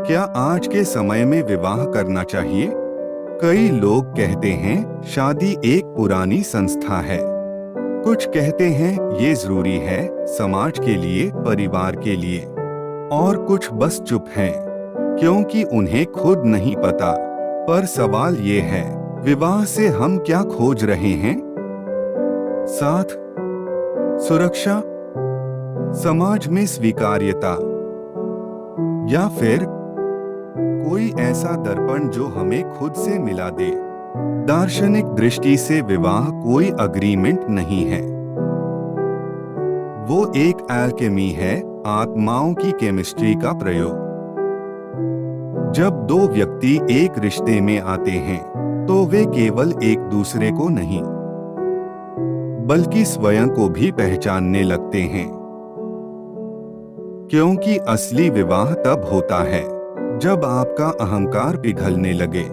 क्या आज के समय में विवाह करना चाहिए? कई लोग कहते हैं शादी एक पुरानी संस्था है। कुछ कहते हैं ये जरूरी है समाज के लिए, परिवार के लिए। और कुछ बस चुप हैं क्योंकि उन्हें खुद नहीं पता। पर सवाल ये है, विवाह से हम क्या खोज रहे हैं? साथ, सुरक्षा, समाज में स्वीकार्यता, या फिर कोई ऐसा दर्पण जो हमें खुद से मिला दे? दार्शनिक दृष्टि से विवाह कोई अग्रीमेंट नहीं है। वो एक एल्केमी है, आत्माओं की केमिस्ट्री का प्रयोग। जब दो व्यक्ति एक रिश्ते में आते हैं तो वे केवल एक दूसरे को नहीं बल्कि स्वयं को भी पहचानने लगते हैं। क्योंकि असली विवाह तब होता है जब आपका अहंकार पिघलने लगे।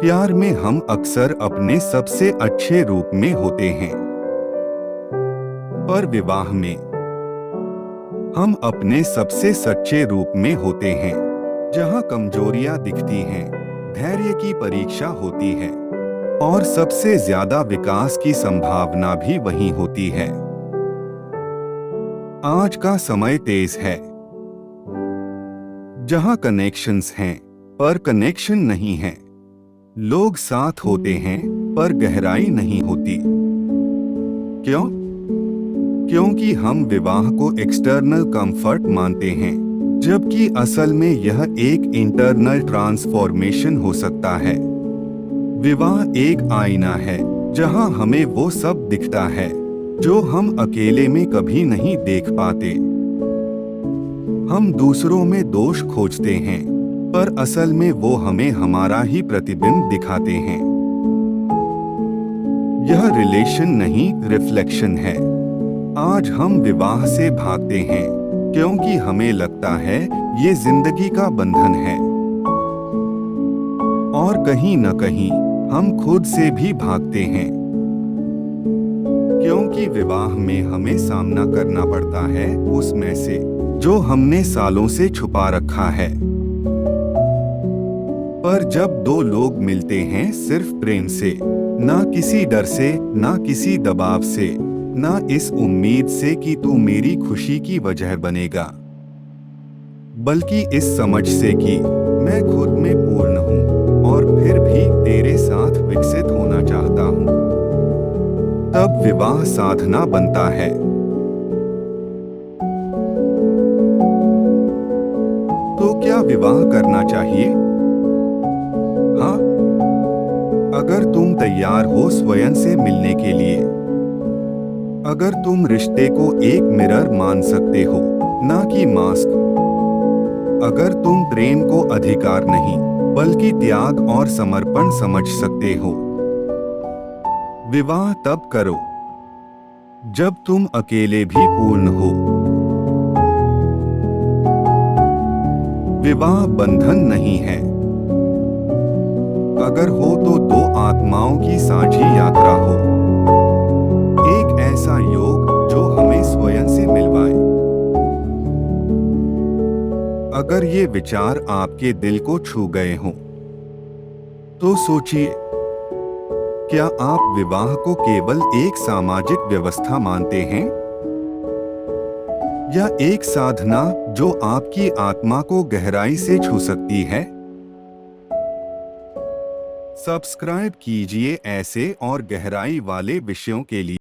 प्यार में हम अक्सर अपने सबसे अच्छे रूप में होते हैं, पर विवाह में हम अपने सबसे सच्चे रूप में होते हैं। जहां कमजोरियां दिखती हैं, धैर्य की परीक्षा होती है और सबसे ज्यादा विकास की संभावना भी वहीं होती है। आज का समय तेज है, जहां कनेक्शंस हैं पर कनेक्शन नहीं है। लोग साथ होते हैं पर गहराई नहीं होती। क्यों? क्योंकि हम विवाह को एक्सटर्नल कंफर्ट मानते हैं, जबकि असल में यह एक इंटरनल ट्रांसफॉर्मेशन हो सकता है। विवाह एक आईना है जहां हमें वो सब दिखता है जो हम अकेले में कभी नहीं देख पाते। हम दूसरों में दोष खोजते हैं, पर असल में वो हमें हमारा ही प्रतिबिंब दिखाते हैं। यह रिलेशन नहीं, रिफ्लेक्शन है। आज हम विवाह से भागते हैं क्योंकि हमें लगता है ये जिंदगी का बंधन है, और कहीं न कहीं हम खुद से भी भागते हैं क्योंकि विवाह में हमें सामना करना पड़ता है उसमें से जो हमने सालों से छुपा रखा है। पर जब दो लोग मिलते हैं सिर्फ प्रेम से, ना किसी डर से, ना किसी दबाव से, ना इस उम्मीद से कि तू मेरी खुशी की वजह बनेगा, बल्कि इस समझ से कि मैं खुद में पूर्ण हूँ और फिर भी तेरे साथ विकसित होना चाहता हूँ, तब विवाह साधना बनता है। तो क्या विवाह करना चाहिए? हाँ, अगर तुम तैयार हो स्वयं से मिलने के लिए, अगर तुम रिश्ते को एक मिरर मान सकते हो, ना कि मास्क, अगर तुम प्रेम को अधिकार नहीं बल्कि त्याग और समर्पण समझ सकते हो। विवाह तब करो जब तुम अकेले भी पूर्ण हो। विवाह बंधन नहीं है। अगर हो तो दो आत्माओं की साझी यात्रा हो, एक ऐसा योग जो हमें स्वयं से मिलवाए। अगर ये विचार आपके दिल को छू गए हों, तो सोचिए, क्या आप विवाह को केवल एक सामाजिक व्यवस्था मानते हैं या एक साधना जो आपकी आत्मा को गहराई से छू सकती है? सब्सक्राइब कीजिए ऐसे और गहराई वाले विषयों के लिए।